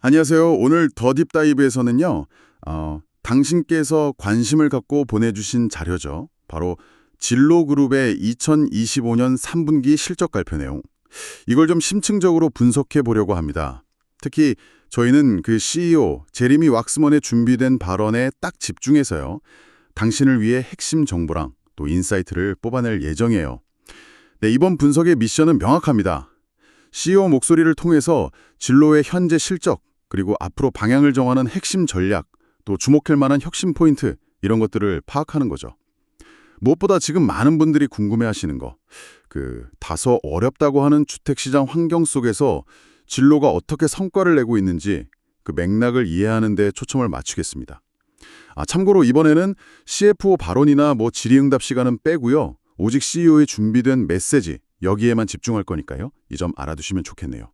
안녕하세요. 오늘 더 딥다이브에서는요, 당신께서 관심을 갖고 보내주신 자료죠. 바로 진로그룹의 2025년 3분기 실적 발표 내용. 이걸 좀 심층적으로 분석해 보려고 합니다. 특히 저희는 그 CEO, 제리미 왁스먼의 준비된 발언에 딱 집중해서요. 당신을 위해 핵심 정보랑 또 인사이트를 뽑아낼 예정이에요. 네, 이번 분석의 미션은 명확합니다. CEO 목소리를 통해서 진로의 현재 실적, 그리고 앞으로 방향을 정하는 핵심 전략, 또 주목할 만한 혁신 포인트, 이런 것들을 파악하는 거죠. 무엇보다 지금 많은 분들이 궁금해하시는 거, 다소 어렵다고 하는 주택시장 환경 속에서 진로가 어떻게 성과를 내고 있는지 그 맥락을 이해하는 데 초점을 맞추겠습니다. 참고로 이번에는 CFO 발언이나 질의응답 시간은 빼고요. 오직 CEO의 준비된 메시지, 여기에만 집중할 거니까요. 이 점 알아두시면 좋겠네요.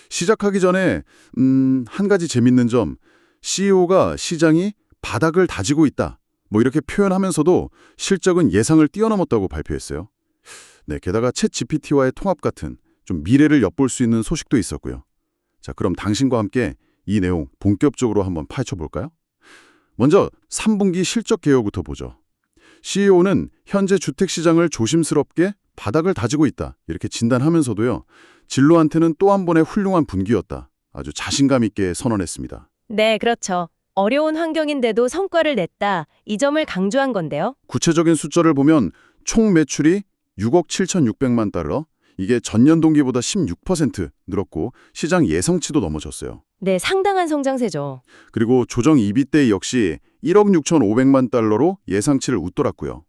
시작하기 전에 한 가지 재밌는 점, CEO가 시장이 바닥을 다지고 있다, 이렇게 표현하면서도 실적은 예상을 뛰어넘었다고 발표했어요. 네, 게다가 챗 GPT와의 통합 같은 좀 미래를 엿볼 수 있는 소식도 있었고요. 자, 그럼 당신과 함께 이 내용 본격적으로 한번 파헤쳐 볼까요? 먼저 3분기 실적 개요부터 보죠. CEO는 현재 주택시장을 조심스럽게 바닥을 다지고 있다, 이렇게 진단하면서도요. 진로한테는 또 한 번의 훌륭한 분기였다, 아주 자신감 있게 선언했습니다. 네, 그렇죠. 어려운 환경인데도 성과를 냈다. 이 점을 강조한 건데요. 구체적인 숫자를 보면 총 매출이 6억 7,600만 달러, 이게 전년 동기보다 16% 늘었고 시장 예상치도 넘어졌어요. 네, 상당한 성장세죠. 그리고 조정 EBITD 역시 1억 6,500만 달러로 예상치를 웃돌았고요.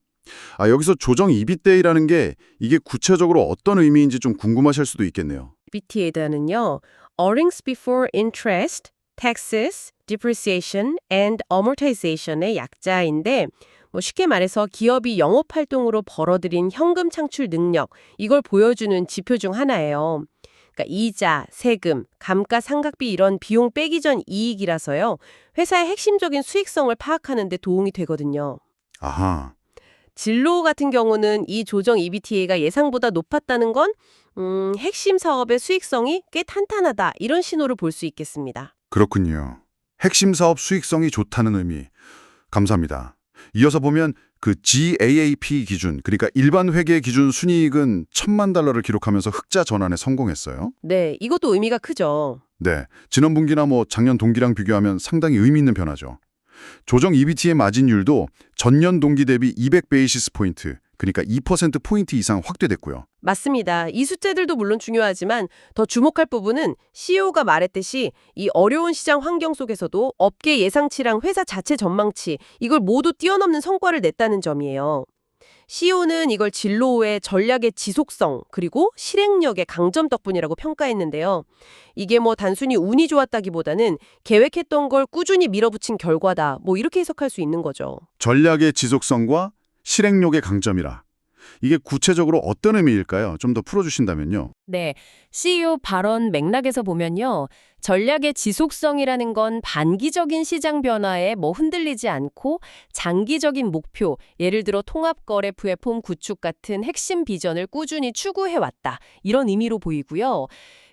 여기서 조정 EBITD라는 게 이게 구체적으로 어떤 의미인지 좀 궁금하실 수도 있겠네요. BTA는요, Earnings Before Interest, Taxes, Depreciation and Amortization의 약자인데 쉽게 말해서 기업이 영업활동으로 벌어들인 현금 창출 능력, 이걸 보여주는 지표 중 하나예요. 그러니까 이자, 세금, 감가상각비 이런 비용 빼기 전 이익이라서요. 회사의 핵심적인 수익성을 파악하는 데 도움이 되거든요. 아하. 진로 같은 경우는 이 조정 EBITDA가 예상보다 높았다는 건 핵심 사업의 수익성이 꽤 탄탄하다, 이런 신호를 볼 수 있겠습니다. 그렇군요. 핵심 사업 수익성이 좋다는 의미. 감사합니다. 이어서 보면 그 GAAP 기준, 그러니까 일반 회계 기준 순이익은 1,000만 달러를 기록하면서 흑자 전환에 성공했어요. 네, 이것도 의미가 크죠. 네, 지난 분기나 작년 동기랑 비교하면 상당히 의미 있는 변화죠. 조정 EBT의 마진율도 전년 동기 대비 200베이시스 포인트, 그러니까 2%포인트 이상 확대됐고요. 맞습니다. 이 숫자들도 물론 중요하지만 더 주목할 부분은 CEO가 말했듯이 이 어려운 시장 환경 속에서도 업계 예상치랑 회사 자체 전망치, 이걸 모두 뛰어넘는 성과를 냈다는 점이에요. CEO는 이걸 진로의 전략의 지속성 그리고 실행력의 강점 덕분이라고 평가했는데요. 이게 단순히 운이 좋았다기보다는 계획했던 걸 꾸준히 밀어붙인 결과다, 이렇게 해석할 수 있는 거죠. 전략의 지속성과 실행력의 강점이라. 이게 구체적으로 어떤 의미일까요? 좀 더 풀어주신다면요. 네, CEO 발언 맥락에서 보면요. 전략의 지속성이라는 건 단기적인 시장 변화에 흔들리지 않고 장기적인 목표, 예를 들어 통합거래 플랫폼 구축 같은 핵심 비전을 꾸준히 추구해왔다, 이런 의미로 보이고요.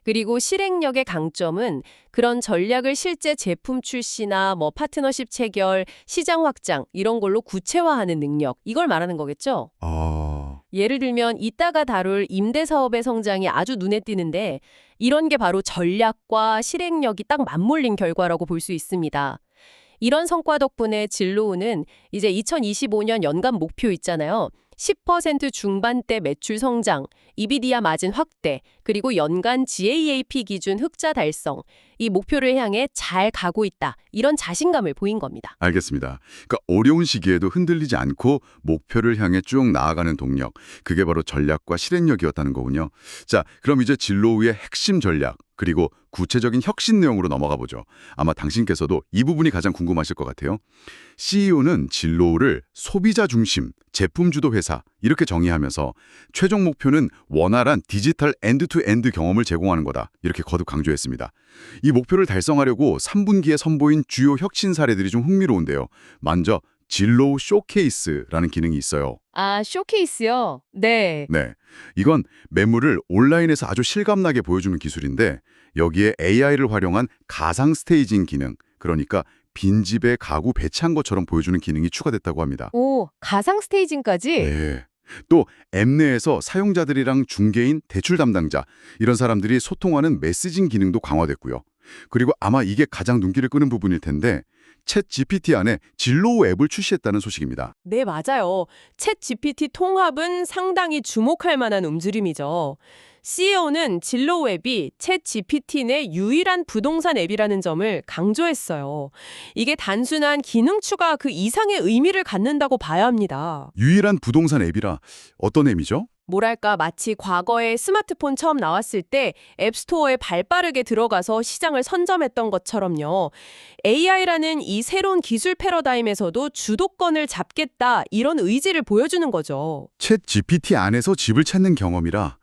그리고 실행력의 강점은 그런 전략을 실제 제품 출시나 파트너십 체결, 시장 확장 이런 걸로 구체화하는 능력, 이걸 말하는 거겠죠? 예를 들면 이따가 다룰 임대사업의 성장이 아주 눈에 띄는데 이런 게 바로 전략과 실행력이 딱 맞물린 결과라고 볼 수 있습니다. 이런 성과 덕분에 진로우는 이제 2025년 연간 목표 있잖아요. 10% 중반대 매출 성장, EBITDA 마진 확대, 그리고 연간 GAAP 기준 흑자 달성, 이 목표를 향해 잘 가고 있다, 이런 자신감을 보인 겁니다. 알겠습니다. 그러니까 어려운 시기에도 흔들리지 않고 목표를 향해 쭉 나아가는 동력, 그게 바로 전략과 실행력이었다는 거군요. 자, 그럼 이제 진로우의 핵심 전략, 그리고 구체적인 혁신 내용으로 넘어가 보죠. 아마 당신께서도 이 부분이 가장 궁금하실 것 같아요. CEO는 진로우를 소비자 중심, 제품 주도 회사 이렇게 정의하면서 최종 목표는 원활한 디지털 엔드-투-엔드 경험을 제공하는 거다, 이렇게 거듭 강조했습니다. 이 목표를 달성하려고 3분기에 선보인 주요 혁신 사례들이 좀 흥미로운데요. 먼저 진로우 쇼케이스라는 기능이 있어요. 아, 쇼케이스요? 네. 네, 이건 매물을 온라인에서 아주 실감나게 보여주는 기술인데 여기에 AI를 활용한 가상 스테이징 기능, 그러니까 빈집에 가구 배치한 것처럼 보여주는 기능이 추가됐다고 합니다. 오, 가상 스테이징까지? 네. 또 앱 내에서 사용자들이랑 중개인, 대출 담당자 이런 사람들이 소통하는 메시징 기능도 강화됐고요. 그리고 아마 이게 가장 눈길을 끄는 부분일 텐데 챗 GPT 안에 진로우 앱을 출시했다는 소식입니다. 네, 맞아요. 챗 GPT 통합은 상당히 주목할 만한 움직임이죠. CEO는 진로 앱이 챗 GPT 내 유일한 부동산 앱이라는 점을 강조했어요. 이게 단순한 기능 추가 그 이상의 의미를 갖는다고 봐야 합니다. 유일한 부동산 앱이라 어떤 앱이죠? 뭐랄까 마치 과거에 스마트폰 처음 나왔을 때 앱스토어에 발빠르게 들어가서 시장을 선점했던 것처럼요. AI라는 이 새로운 기술 패러다임에서도 주도권을 잡겠다 이런 의지를 보여주는 거죠. 챗 GPT 안에서 집을 찾는 경험이라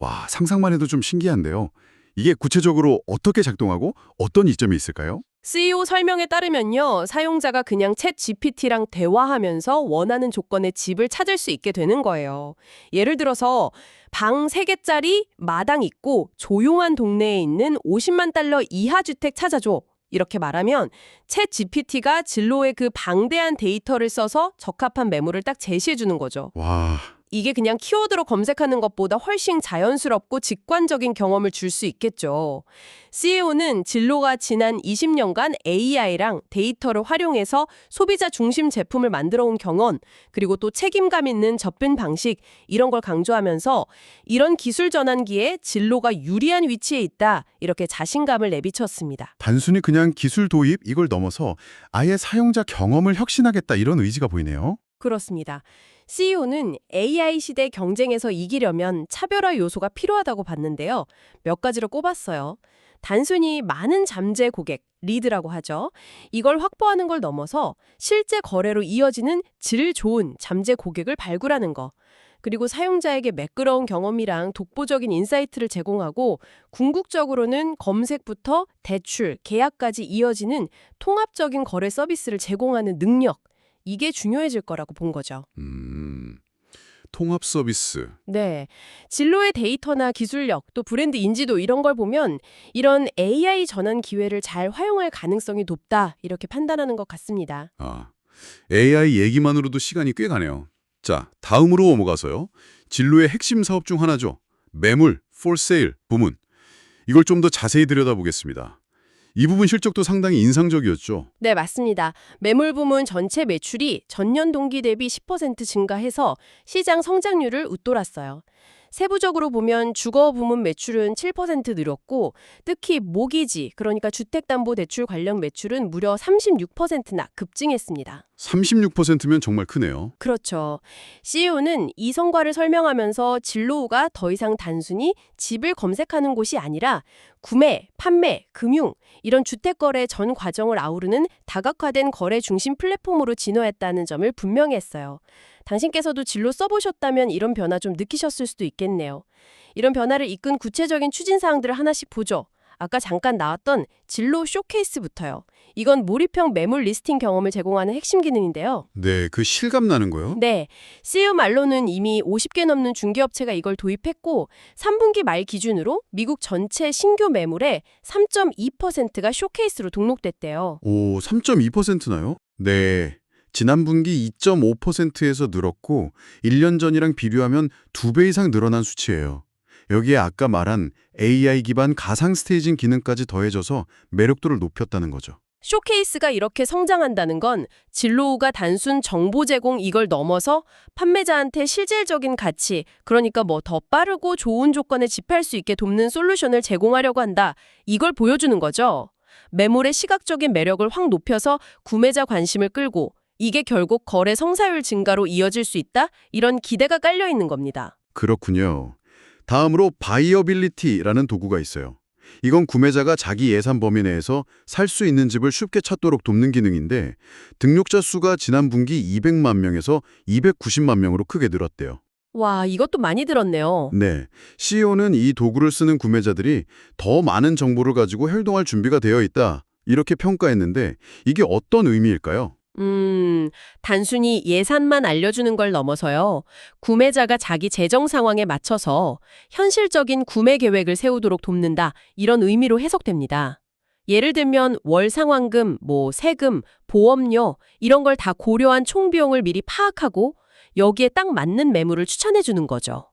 와, 상상만 해도 좀 신기한데요. 이게 구체적으로 어떻게 작동하고 어떤 이점이 있을까요? CEO 설명에 따르면요. 사용자가 그냥 챗 GPT랑 대화하면서 원하는 조건의 집을 찾을 수 있게 되는 거예요. 예를 들어서 방 3개짜리 마당 있고 조용한 동네에 있는 50만 달러 이하 주택 찾아줘. 이렇게 말하면 챗 GPT가 진로의 그 방대한 데이터를 써서 적합한 매물을 딱 제시해 주는 거죠. 와, 이게 그냥 키워드로 검색하는 것보다 훨씬 자연스럽고 직관적인 경험을 줄 수 있겠죠. CEO는 진로가 지난 20년간 AI랑 데이터를 활용해서 소비자 중심 제품을 만들어 온 경험, 그리고 또 책임감 있는 접근 방식, 이런 걸 강조하면서 이런 기술 전환기에 진로가 유리한 위치에 있다, 이렇게 자신감을 내비쳤습니다. 단순히 그냥 기술 도입 이걸 넘어서 아예 사용자 경험을 혁신하겠다 이런 의지가 보이네요. 그렇습니다. CEO는 AI 시대 경쟁에서 이기려면 차별화 요소가 필요하다고 봤는데요. 몇 가지를 꼽았어요. 단순히 많은 잠재 고객, 리드라고 하죠. 이걸 확보하는 걸 넘어서 실제 거래로 이어지는 질 좋은 잠재 고객을 발굴하는 거. 그리고 사용자에게 매끄러운 경험이랑 독보적인 인사이트를 제공하고 궁극적으로는 검색부터 대출, 계약까지 이어지는 통합적인 거래 서비스를 제공하는 능력. 이게 중요해질 거라고 본 거죠. 통합 서비스. 네. 진로의 데이터나 기술력, 또 브랜드 인지도 이런 걸 보면 이런 AI 전환 기회를 잘 활용할 가능성이 높다, 이렇게 판단하는 것 같습니다. 아, AI 얘기만으로도 시간이 꽤 가네요. 자, 다음으로 넘어가서요. 진로의 핵심 사업 중 하나죠. 매물, for sale 부문. 이걸 좀 더 자세히 들여다보겠습니다. 이 부분 실적도 상당히 인상적이었죠. 네, 맞습니다. 매물 부문 전체 매출이 전년 동기 대비 10% 증가해서 시장 성장률을 웃돌았어요. 세부적으로 보면 주거 부문 매출은 7% 늘었고 특히 모기지, 그러니까 주택담보대출 관련 매출은 무려 36%나 급증했습니다. 36%면 정말 크네요. 그렇죠. CEO는 이 성과를 설명하면서 진로우가 더 이상 단순히 집을 검색하는 곳이 아니라 구매, 판매, 금융 이런 주택거래 전 과정을 아우르는 다각화된 거래 중심 플랫폼으로 진화했다는 점을 분명히 했어요. 당신께서도 진로 써보셨다면 이런 변화 좀 느끼셨을 수도 있겠네요. 이런 변화를 이끈 구체적인 추진사항들을 하나씩 보죠. 아까 잠깐 나왔던 진로 쇼케이스부터요. 이건 몰입형 매물 리스팅 경험을 제공하는 핵심 기능인데요. 네, 그 실감 나는 거요? 네, CEO 말로는 이미 50개 넘는 중개업체가 이걸 도입했고 3분기 말 기준으로 미국 전체 신규 매물의 3.2%가 쇼케이스로 등록됐대요. 오, 3.2%나요? 네. 지난 분기 2.5%에서 늘었고 1년 전이랑 비교하면 2배 이상 늘어난 수치예요. 여기에 아까 말한 AI 기반 가상 스테이징 기능까지 더해져서 매력도를 높였다는 거죠. 쇼케이스가 이렇게 성장한다는 건 진로우가 단순 정보 제공 이걸 넘어서 판매자한테 실질적인 가치, 그러니까 뭐 더 빠르고 좋은 조건에 집할 수 있게 돕는 솔루션을 제공하려고 한다. 이걸 보여주는 거죠. 매물의 시각적인 매력을 확 높여서 구매자 관심을 끌고 이게 결국 거래 성사율 증가로 이어질 수 있다? 이런 기대가 깔려 있는 겁니다. 그렇군요. 다음으로 바이어빌리티라는 도구가 있어요. 이건 구매자가 자기 예산 범위 내에서 살 수 있는 집을 쉽게 찾도록 돕는 기능인데 등록자 수가 지난 분기 200만 명에서 290만 명으로 크게 늘었대요. 와, 이것도 많이 들었네요. 네, CEO는 이 도구를 쓰는 구매자들이 더 많은 정보를 가지고 행동할 준비가 되어 있다 이렇게 평가했는데 이게 어떤 의미일까요? 단순히 예산만 알려주는 걸 넘어서요. 구매자가 자기 재정 상황에 맞춰서 현실적인 구매 계획을 세우도록 돕는다. 이런 의미로 해석됩니다. 예를 들면 월 상환금, 세금, 보험료 이런 걸 다 고려한 총 비용을 미리 파악하고 여기에 딱 맞는 매물을 추천해 주는 거죠.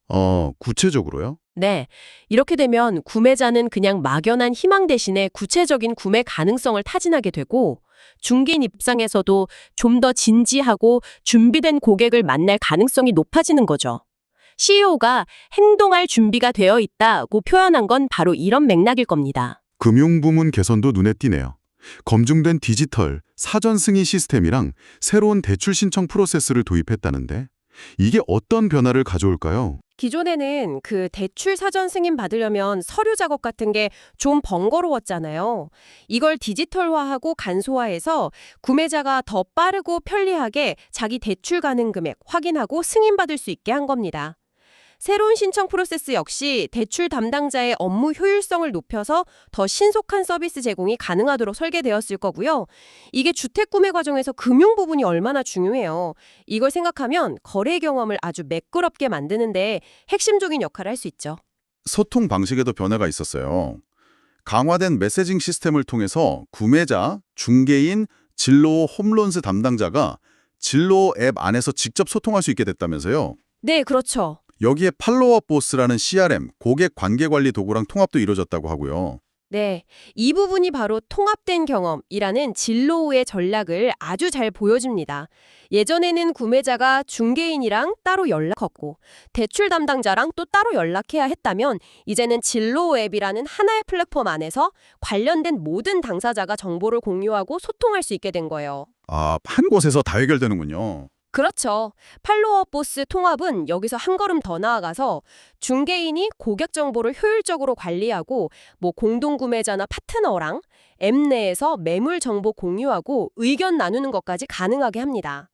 구체적으로요? 네. 이렇게 되면 구매자는 그냥 막연한 희망 대신에 구체적인 구매 가능성을 타진하게 되고 중개인 입장에서도 좀 더 진지하고 준비된 고객을 만날 가능성이 높아지는 거죠. CEO가 행동할 준비가 되어 있다고 표현한 건 바로 이런 맥락일 겁니다. 금융부문 개선도 눈에 띄네요. 검증된 디지털 사전 승인 시스템이랑 새로운 대출 신청 프로세스를 도입했다는데 이게 어떤 변화를 가져올까요? 기존에는 그 대출 사전 승인 받으려면 서류 작업 같은 게 좀 번거로웠잖아요. 이걸 디지털화하고 간소화해서 구매자가 더 빠르고 편리하게 자기 대출 가능 금액 확인하고 승인받을 수 있게 한 겁니다. 새로운 신청 프로세스 역시 대출 담당자의 업무 효율성을 높여서 더 신속한 서비스 제공이 가능하도록 설계되었을 거고요. 이게 주택 구매 과정에서 금융 부분이 얼마나 중요해요. 이걸 생각하면 거래 경험을 아주 매끄럽게 만드는데 핵심적인 역할을 할 수 있죠. 소통 방식에도 변화가 있었어요. 강화된 메시징 시스템을 통해서 구매자, 중개인, 진로 홈론스 담당자가 진로 앱 안에서 직접 소통할 수 있게 됐다면서요. 네, 그렇죠. 여기에 팔로우업 보스라는 CRM, 고객 관계 관리 도구랑 통합도 이루어졌다고 하고요. 네, 이 부분이 바로 통합된 경험이라는 진로우의 전략을 아주 잘 보여줍니다. 예전에는 구매자가 중개인이랑 따로 연락했고 대출 담당자랑 또 따로 연락해야 했다면 이제는 진로우 앱이라는 하나의 플랫폼 안에서 관련된 모든 당사자가 정보를 공유하고 소통할 수 있게 된 거예요. 한 곳에서 다 해결되는군요. 그렇죠. 팔로우업 보스 통합은 여기서 한 걸음 더 나아가서 중개인이 고객 정보를 효율적으로 관리하고 공동구매자나 파트너랑 앱 내에서 매물 정보 공유하고 의견 나누는 것까지 가능하게 합니다.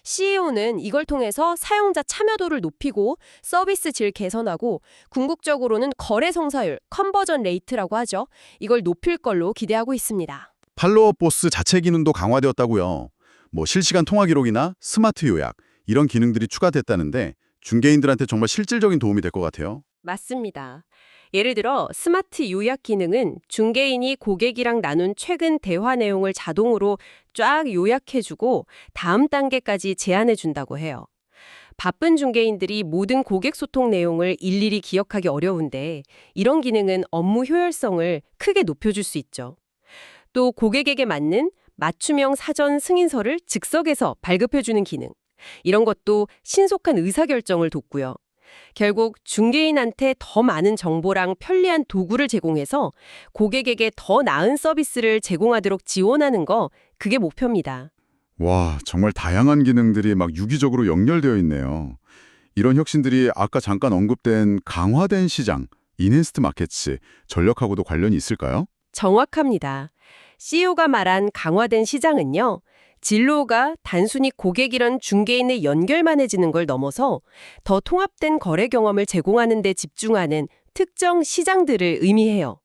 CEO는 이걸 통해서 사용자 참여도를 높이고 서비스 질 개선하고 궁극적으로는 거래 성사율, 컨버전 레이트라고 하죠. 이걸 높일 걸로 기대하고 있습니다. 팔로우업 보스 자체 기능도 강화되었다고요. 실시간 통화 기록이나 스마트 요약 이런 기능들이 추가됐다는데 중개인들한테 정말 실질적인 도움이 될 것 같아요. 맞습니다. 예를 들어 스마트 요약 기능은 중개인이 고객이랑 나눈 최근 대화 내용을 자동으로 쫙 요약해주고 다음 단계까지 제안해준다고 해요. 바쁜 중개인들이 모든 고객 소통 내용을 일일이 기억하기 어려운데 이런 기능은 업무 효율성을 크게 높여줄 수 있죠. 또 고객에게 맞는 맞춤형 사전 승인서를 즉석에서 발급해주는 기능. 이런 것도 신속한 의사결정을 돕고요. 결국 중개인한테 더 많은 정보랑 편리한 도구를 제공해서 고객에게 더 나은 서비스를 제공하도록 지원하는 거, 그게 목표입니다. 와, 정말 다양한 기능들이 막 유기적으로 연결되어 있네요. 이런 혁신들이 아까 잠깐 언급된 강화된 시장, 인핸스드 마켓츠, 전력하고도 관련이 있을까요? 정확합니다. CEO가 말한 강화된 시장은요, 진로가 단순히 고객이란 중개인의 연결만 해지는 걸 넘어서 더 통합된 거래 경험을 제공하는 데 집중하는 특정 시장들을 의미해요.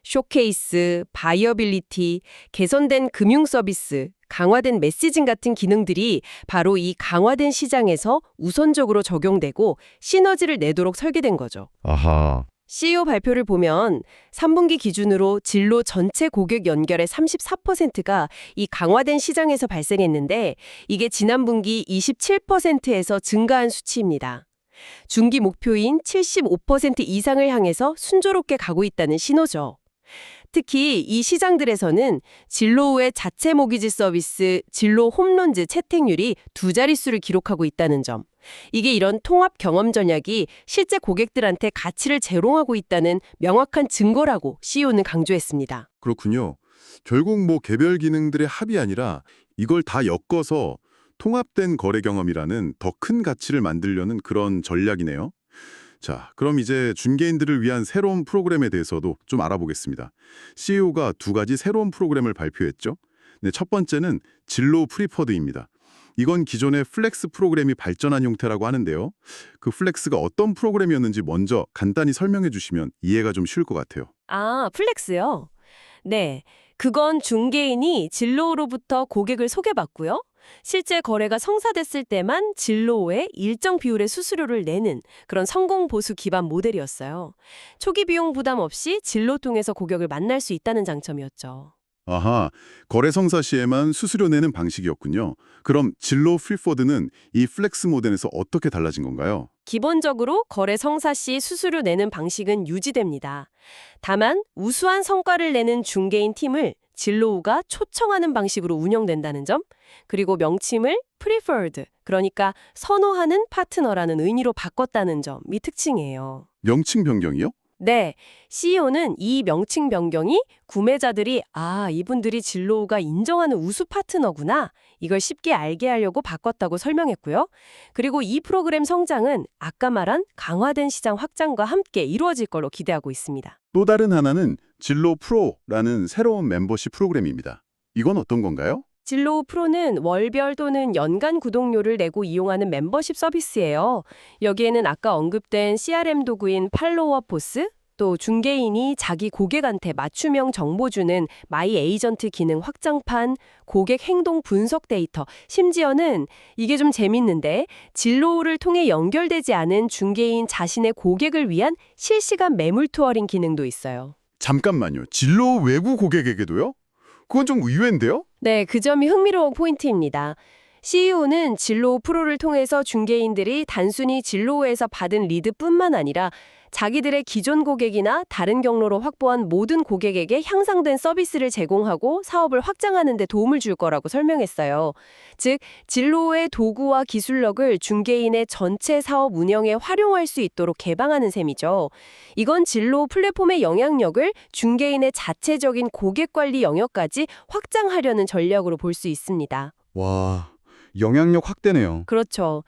쇼케이스, 바이어빌리티, 개선된 금융 서비스, 강화된 메시징 같은 기능들이 바로 이 강화된 시장에서 우선적으로 적용되고 시너지를 내도록 설계된 거죠. 아하. CEO 발표를 보면 3분기 기준으로 진로 전체 고객 연결의 34%가 이 강화된 시장에서 발생했는데 이게 지난 분기 27%에서 증가한 수치입니다. 중기 목표인 75% 이상을 향해서 순조롭게 가고 있다는 신호죠. 특히 이 시장들에서는 진로 후의 자체 모기지 서비스, 진로 홈론즈 채택률이 2자릿수를 기록하고 있다는 점. 이게 이런 통합 경험 전략이 실제 고객들한테 가치를 제공하고 있다는 명확한 증거라고 CEO는 강조했습니다. 그렇군요. 결국 개별 기능들의 합이 아니라 이걸 다 엮어서 통합된 거래 경험이라는 더 큰 가치를 만들려는 그런 전략이네요. 자, 그럼 이제 중개인들을 위한 새로운 프로그램에 대해서도 좀 알아보겠습니다. CEO가 2가지 새로운 프로그램을 발표했죠. 네, 첫 번째는 진로 프리퍼드입니다. 이건 기존의 플렉스 프로그램이 발전한 형태라고 하는데요. 그 플렉스가 어떤 프로그램이었는지 먼저 간단히 설명해 주시면 이해가 좀 쉬울 것 같아요. 플렉스요? 네, 그건 중개인이 진로로부터 고객을 소개받고요. 실제 거래가 성사됐을 때만 진로에 일정 비율의 수수료를 내는 그런 성공 보수 기반 모델이었어요. 초기 비용 부담 없이 진로 통해서 고객을 만날 수 있다는 장점이었죠. 아하, 거래 성사 시에만 수수료 내는 방식이었군요. 그럼 진로 프리포드는 이 플렉스 모델에서 어떻게 달라진 건가요? 기본적으로 거래 성사 시 수수료 내는 방식은 유지됩니다. 다만 우수한 성과를 내는 중개인 팀을 진로우가 초청하는 방식으로 운영된다는 점, 그리고 명칭을 preferred, 그러니까 선호하는 파트너라는 의미로 바꿨다는 점이 특징이에요. 명칭 변경이요? 네, CEO는 이 명칭 변경이 구매자들이 이분들이 진로우가 인정하는 우수 파트너구나, 이걸 쉽게 알게 하려고 바꿨다고 설명했고요. 그리고 이 프로그램 성장은 아까 말한 강화된 시장 확장과 함께 이루어질 걸로 기대하고 있습니다. 또 다른 하나는 진로 프로라는 새로운 멤버십 프로그램입니다. 이건 어떤 건가요? 진로우 프로는 월별 또는 연간 구독료를 내고 이용하는 멤버십 서비스예요. 여기에는 아까 언급된 CRM 도구인 팔로워 포스, 또 중개인이 자기 고객한테 맞춤형 정보 주는 마이 에이전트 기능 확장판, 고객 행동 분석 데이터, 심지어는 이게 좀 재밌는데 진로우를 통해 연결되지 않은 중개인 자신의 고객을 위한 실시간 매물 투어링 기능도 있어요. 잠깐만요. 진로 외부 고객에게도요? 그건 좀 의외인데요? 네, 그 점이 흥미로운 포인트입니다. CEO는 진로우 프로를 통해서 중개인들이 단순히 진로우에서 받은 리드뿐만 아니라 자기들의 기존 고객이나 다른 경로로 확보한 모든 고객에게 향상된 서비스를 제공하고 사업을 확장하는 데 도움을 줄 거라고 설명했어요. 즉, 진로우의 도구와 기술력을 중개인의 전체 사업 운영에 활용할 수 있도록 개방하는 셈이죠. 이건 진로우 플랫폼의 영향력을 중개인의 자체적인 고객 관리 영역까지 확장하려는 전략으로 볼 수 있습니다. 와, 영향력 확대네요. 그렇죠.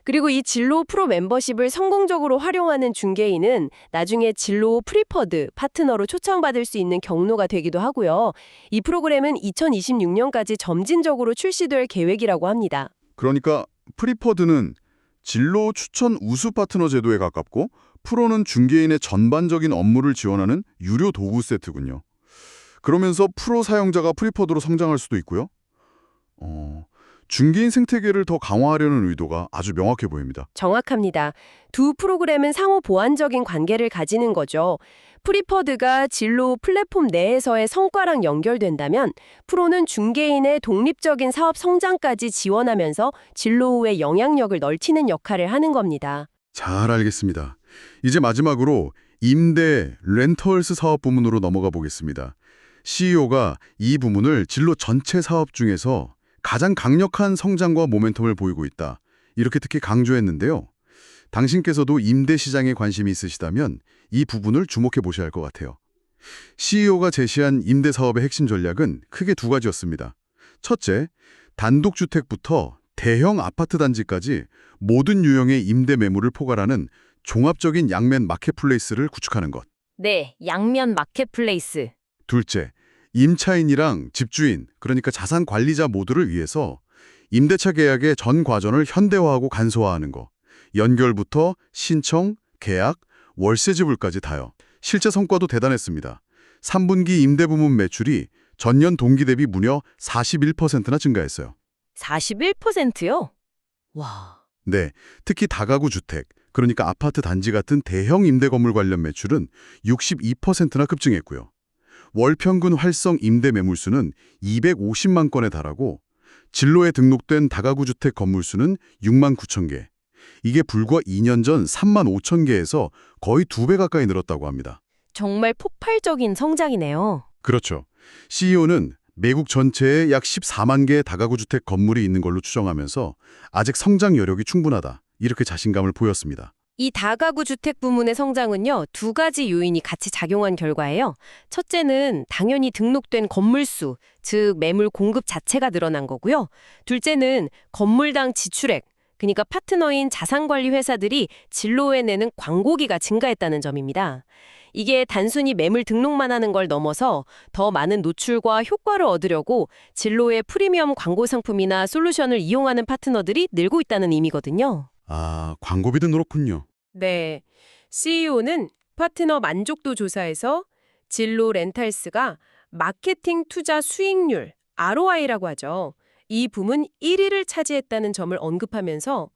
그리고 이 진로 프로 멤버십을 성공적으로 활용하는 중개인은 나중에 진로 프리퍼드 파트너로 초청받을 수 있는 경로가 되기도 하고요. 이 프로그램은 2026년까지 점진적으로 출시될 계획이라고 합니다. 그러니까 프리퍼드는 진로 추천 우수 파트너 제도에 가깝고 프로는 중개인의 전반적인 업무를 지원하는 유료 도구 세트군요. 그러면서 프로 사용자가 프리퍼드로 성장할 수도 있고요. 중개인 생태계를 더 강화하려는 의도가 아주 명확해 보입니다. 정확합니다. 두 프로그램은 상호 보완적인 관계를 가지는 거죠. 프리퍼드가 진로 플랫폼 내에서의 성과랑 연결된다면 프로는 중개인의 독립적인 사업 성장까지 지원하면서 진로우의 영향력을 넓히는 역할을 하는 겁니다. 잘 알겠습니다. 이제 마지막으로 임대, 렌털스 사업 부문으로 넘어가 보겠습니다. CEO가 이 부문을 진로 전체 사업 중에서 가장 강력한 성장과 모멘텀을 보이고 있다. 이렇게 특히 강조했는데요. 당신께서도 임대 시장에 관심이 있으시다면 이 부분을 주목해 보셔야 할 것 같아요. CEO가 제시한 임대 사업의 핵심 전략은 크게 두 가지였습니다. 첫째, 단독주택부터 대형 아파트 단지까지 모든 유형의 임대 매물을 포괄하는 종합적인 양면 마켓플레이스를 구축하는 것. 네, 양면 마켓플레이스. 둘째, 임차인이랑 집주인, 그러니까 자산 관리자 모두를 위해서 임대차 계약의 전 과정을 현대화하고 간소화하는 거. 연결부터 신청, 계약, 월세 지불까지 다요. 실제 성과도 대단했습니다. 3분기 임대 부문 매출이 전년 동기 대비 무려 41%나 증가했어요. 41%요? 와. 네, 특히 다가구 주택, 그러니까 아파트 단지 같은 대형 임대 건물 관련 매출은 62%나 급증했고요. 월 평균 활성 임대 매물수는 250만 건에 달하고 진로에 등록된 다가구 주택 건물 수는 6만 9천 개. 이게 불과 2년 전 3만 5천 개에서 거의 2배 가까이 늘었다고 합니다. 정말 폭발적인 성장이네요. 그렇죠. CEO는 미국 전체에 약 14만 개의 다가구 주택 건물이 있는 걸로 추정하면서 아직 성장 여력이 충분하다. 이렇게 자신감을 보였습니다. 이 다가구 주택 부문의 성장은요, 두 가지 요인이 같이 작용한 결과예요. 첫째는 당연히 등록된 건물 수, 즉 매물 공급 자체가 늘어난 거고요. 둘째는 건물당 지출액, 그러니까 파트너인 자산관리 회사들이 진로에 내는 광고비가 증가했다는 점입니다. 이게 단순히 매물 등록만 하는 걸 넘어서 더 많은 노출과 효과를 얻으려고 진로의 프리미엄 광고 상품이나 솔루션을 이용하는 파트너들이 늘고 있다는 의미거든요. 아, 광고비도 늘었군요. 네. CEO는 파트너 만족도 조사에서 진로 렌탈스가 마케팅 투자 수익률, ROI라고 하죠. 이 부문 1위를 차지했다는 점을 언급하면서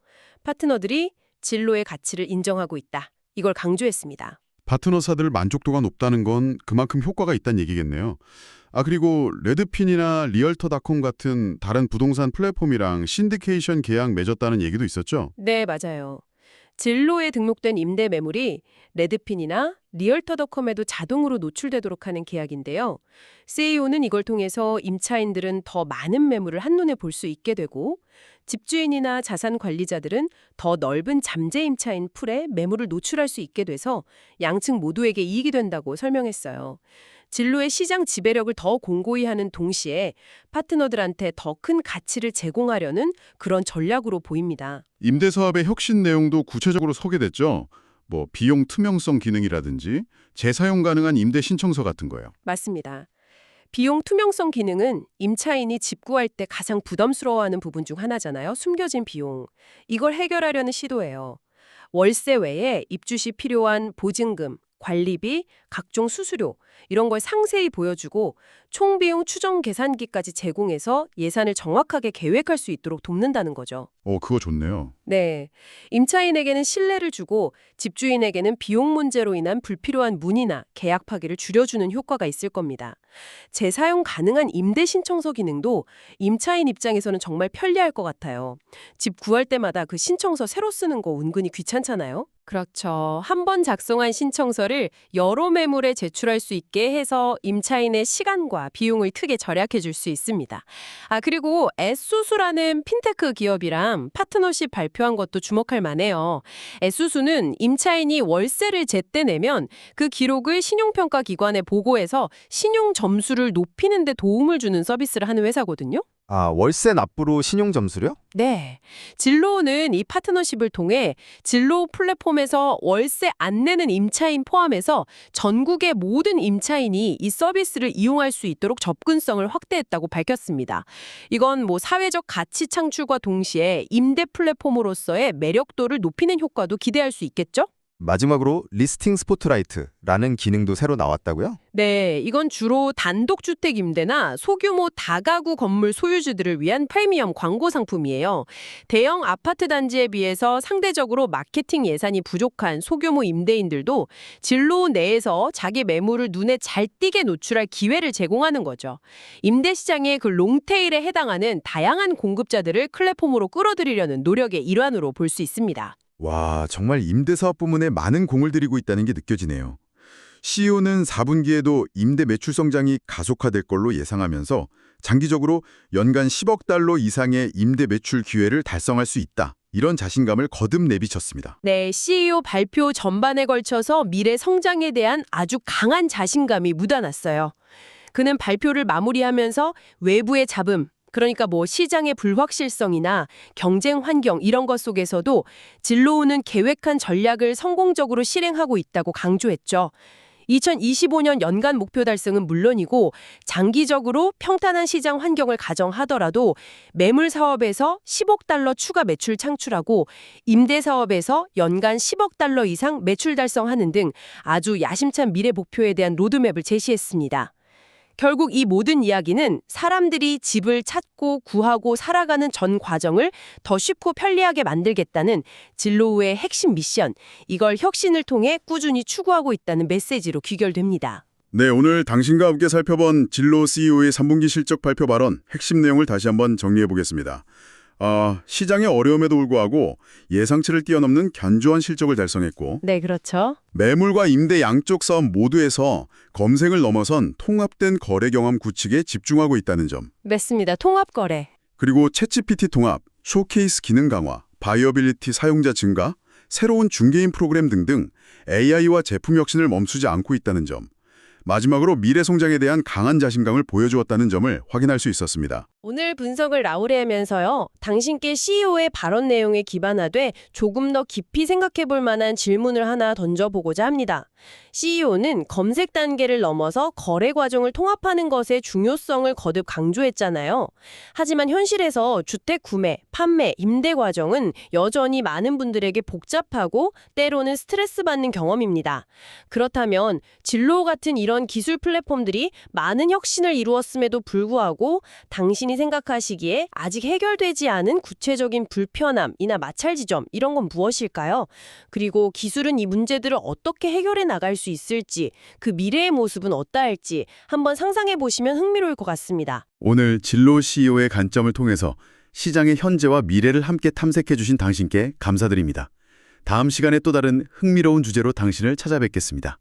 파트너들이 진로의 가치를 인정하고 있다. 이걸 강조했습니다. 파트너사들 만족도가 높다는 건 그만큼 효과가 있다는 얘기겠네요. 그리고 레드핀이나 리얼터닷컴 같은 다른 부동산 플랫폼이랑 신디케이션 계약 맺었다는 얘기도 있었죠? 네, 맞아요. 진로에 등록된 임대 매물이 레드핀이나 리얼터닷컴에도 자동으로 노출되도록 하는 계약인데요. CEO는 이걸 통해서 임차인들은 더 많은 매물을 한눈에 볼 수 있게 되고 집주인이나 자산 관리자들은 더 넓은 잠재 임차인 풀에 매물을 노출할 수 있게 돼서 양측 모두에게 이익이 된다고 설명했어요. 진로의 시장 지배력을 더 공고히 하는 동시에 파트너들한테 더 큰 가치를 제공하려는 그런 전략으로 보입니다. 임대사업의 혁신 내용도 구체적으로 소개됐죠? 비용 투명성 기능이라든지 재사용 가능한 임대 신청서 같은 거요. 맞습니다. 비용 투명성 기능은 임차인이 집 구할 때 가장 부담스러워하는 부분 중 하나잖아요. 숨겨진 비용. 이걸 해결하려는 시도예요. 월세 외에 입주 시 필요한 보증금, 관리비, 각종 수수료 이런 걸 상세히 보여주고 총 비용 추정 계산기까지 제공해서 예산을 정확하게 계획할 수 있도록 돕는다는 거죠. 그거 좋네요. 네. 임차인에게는 신뢰를 주고 집주인에게는 비용 문제로 인한 불필요한 문의나 계약 파기를 줄여주는 효과가 있을 겁니다. 재사용 가능한 임대 신청서 기능도 임차인 입장에서는 정말 편리할 것 같아요. 집 구할 때마다 그 신청서 새로 쓰는 거 은근히 귀찮잖아요. 그렇죠. 한 번 작성한 신청서를 여러 매물에 제출할 수 있게 해서 임차인의 시간과 비용을 크게 절약해 줄 수 있습니다. 그리고 에수수라는 핀테크 기업이랑 파트너십 발표한 것도 주목할 만해요. 에수수는 임차인이 월세를 제때 내면 그 기록을 신용평가 기관에 보고해서 신용 점수를 높이는 데 도움을 주는 서비스를 하는 회사거든요. 월세 납부로 신용 점수요? 네. 진로는 이 파트너십을 통해 진로 플랫폼에서 월세 안 내는 임차인 포함해서 전국의 모든 임차인이 이 서비스를 이용할 수 있도록 접근성을 확대했다고 밝혔습니다. 이건 사회적 가치 창출과 동시에 임대 플랫폼으로서의 매력도를 높이는 효과도 기대할 수 있겠죠? 마지막으로 리스팅 스포트라이트라는 기능도 새로 나왔다고요? 네, 이건 주로 단독주택 임대나 소규모 다가구 건물 소유주들을 위한 프리미엄 광고 상품이에요. 대형 아파트 단지에 비해서 상대적으로 마케팅 예산이 부족한 소규모 임대인들도 진로 내에서 자기 매물을 눈에 잘 띄게 노출할 기회를 제공하는 거죠. 임대 시장의 그 롱테일에 해당하는 다양한 공급자들을 플랫폼으로 끌어들이려는 노력의 일환으로 볼 수 있습니다. 와, 정말 임대사업 부문에 많은 공을 들이고 있다는 게 느껴지네요. CEO는 4분기에도 임대 매출 성장이 가속화될 걸로 예상하면서 장기적으로 연간 10억 달러 이상의 임대 매출 기회를 달성할 수 있다. 이런 자신감을 거듭 내비쳤습니다. 네, CEO 발표 전반에 걸쳐서 미래 성장에 대한 아주 강한 자신감이 묻어났어요. 그는 발표를 마무리하면서 외부의 잡음, 그러니까 시장의 불확실성이나 경쟁 환경 이런 것 속에서도 진로우는 계획한 전략을 성공적으로 실행하고 있다고 강조했죠. 2025년 연간 목표 달성은 물론이고 장기적으로 평탄한 시장 환경을 가정하더라도 매물 사업에서 10억 달러 추가 매출 창출하고 임대 사업에서 연간 10억 달러 이상 매출 달성하는 등 아주 야심찬 미래 목표에 대한 로드맵을 제시했습니다. 결국 이 모든 이야기는 사람들이 집을 찾고 구하고 살아가는 전 과정을 더 쉽고 편리하게 만들겠다는 진로우의 핵심 미션, 이걸 혁신을 통해 꾸준히 추구하고 있다는 메시지로 귀결됩니다. 네, 오늘 당신과 함께 살펴본 진로 CEO의 3분기 실적 발표 발언 핵심 내용을 다시 한번 정리해 보겠습니다. 시장의 어려움에도 불구하고 예상치를 뛰어넘는 견조한 실적을 달성했고 네, 그렇죠. 매물과 임대 양쪽 사업 모두에서 검색을 넘어선 통합된 거래 경험 구축에 집중하고 있다는 점. 맞습니다. 통합거래. 그리고 챗GPT 통합, 쇼케이스 기능 강화, 바이어빌리티 사용자 증가, 새로운 중개인 프로그램 등등 AI와 제품 혁신을 멈추지 않고 있다는 점. 마지막으로 미래 성장에 대한 강한 자신감을 보여주었다는 점을 확인할 수 있었습니다. 오늘 분석을 나오려면서요. 당신께 CEO의 발언 내용에 기반하되 조금 더 깊이 생각해 볼 만한 질문을 하나 던져보고자 합니다. CEO는 검색 단계를 넘어서 거래 과정을 통합하는 것의 중요성을 거듭 강조했잖아요. 하지만 현실에서 주택 구매, 판매, 임대 과정은 여전히 많은 분들에게 복잡하고 때로는 스트레스 받는 경험입니다. 그렇다면 진로 같은 이런 이런 기술 플랫폼들이 많은 혁신을 이루었음에도 불구하고 당신이 생각하시기에 아직 해결되지 않은 구체적인 불편함이나 마찰 지점 이런 건 무엇일까요? 그리고 기술은 이 문제들을 어떻게 해결해 나갈 수 있을지, 그 미래의 모습은 어떠할지 한번 상상해 보시면 흥미로울 것 같습니다. 오늘 진로 CEO의 관점을 통해서 시장의 현재와 미래를 함께 탐색해 주신 당신께 감사드립니다. 다음 시간에 또 다른 흥미로운 주제로 당신을 찾아뵙겠습니다.